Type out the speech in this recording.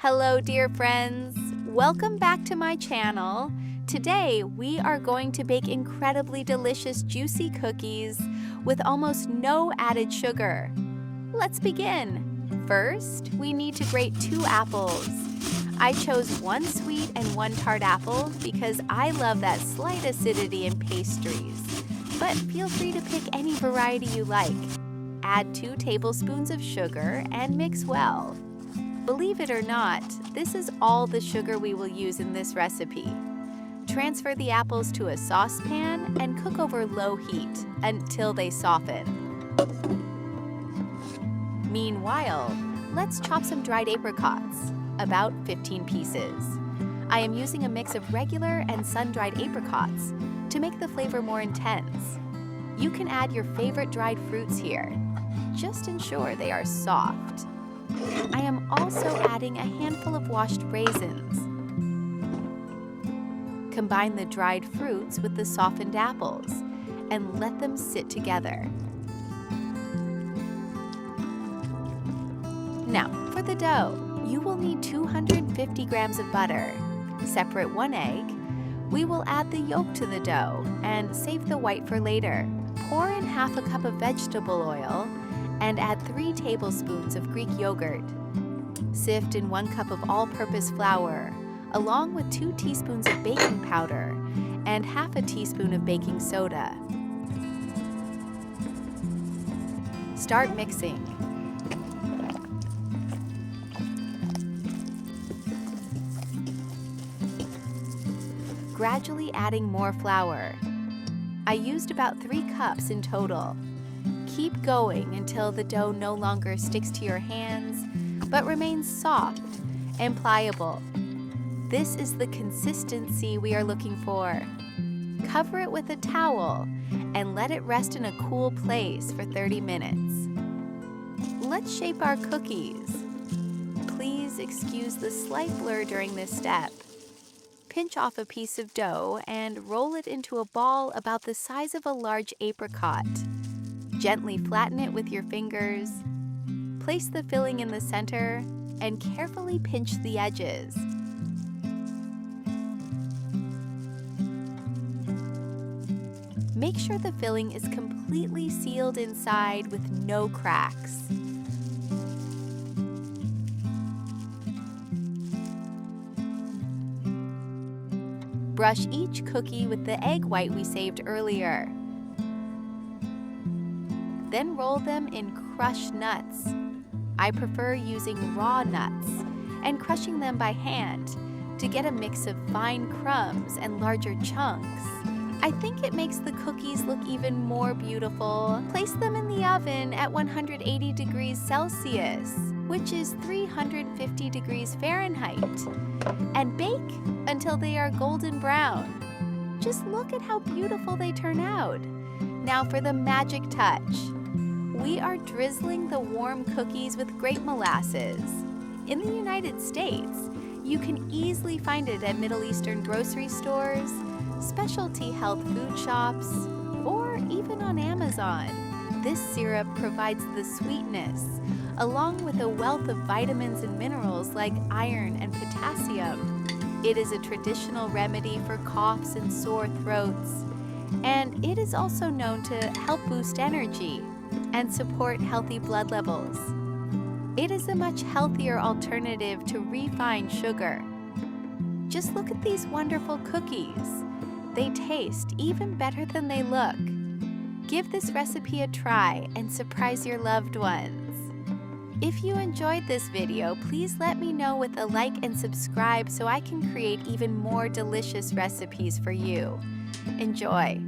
Hello, dear friends. Welcome back to my channel. Today, we are going to bake incredibly delicious juicy cookies with almost no added sugar. Let's begin. First, we need to grate 2 apples. I chose 1 sweet and 1 tart apple because I love that slight acidity in pastries. But feel free to pick any variety you like. Add 2 tablespoons of sugar and mix well. Believe it or not, this is all the sugar we will use in this recipe. Transfer the apples to a saucepan and cook over low heat until they soften. Meanwhile, let's chop some dried apricots, about 15 pieces. I am using a mix of regular and sun-dried apricots to make the flavor more intense. You can add your favorite dried fruits here. Just ensure they are soft. I am also adding a handful of washed raisins. Combine the dried fruits with the softened apples and let them sit together. Now, for the dough, you will need 250 grams of butter. Separate 1 egg. We will add the yolk to the dough and save the white for later. Pour in half a cup of vegetable oil and add 3 tablespoons of Greek yogurt. Sift in 1 cup of all-purpose flour, along with 2 teaspoons of baking powder and half a teaspoon of baking soda. Start mixing. Gradually adding more flour. I used about 3 cups in total. Keep going until the dough no longer sticks to your hands, but remains soft and pliable. This is the consistency we are looking for. Cover it with a towel and let it rest in a cool place for 30 minutes. Let's shape our cookies. Please excuse the slight blur during this step. Pinch off a piece of dough and roll it into a ball about the size of a large apricot. Gently flatten it with your fingers. Place the filling in the center and carefully pinch the edges. Make sure the filling is completely sealed inside with no cracks. Brush each cookie with the egg white we saved earlier. Then roll them in crushed nuts. I prefer using raw nuts and crushing them by hand to get a mix of fine crumbs and larger chunks. I think it makes the cookies look even more beautiful. Place them in the oven at 180 degrees Celsius, which is 350 degrees Fahrenheit, and bake until they are golden brown. Just look at how beautiful they turn out. Now for the magic touch. We are drizzling the warm cookies with grape molasses. In the United States, you can easily find it at Middle Eastern grocery stores, specialty health food shops, or even on Amazon. This syrup provides the sweetness, along with a wealth of vitamins and minerals like iron and potassium. It is a traditional remedy for coughs and sore throats, and it is also known to help boost energy and support healthy blood levels. It is a much healthier alternative to refined sugar. Just look at these wonderful cookies. They taste even better than they look. Give this recipe a try and surprise your loved ones. If you enjoyed this video, please let me know with a like and subscribe so I can create even more delicious recipes for you. Enjoy!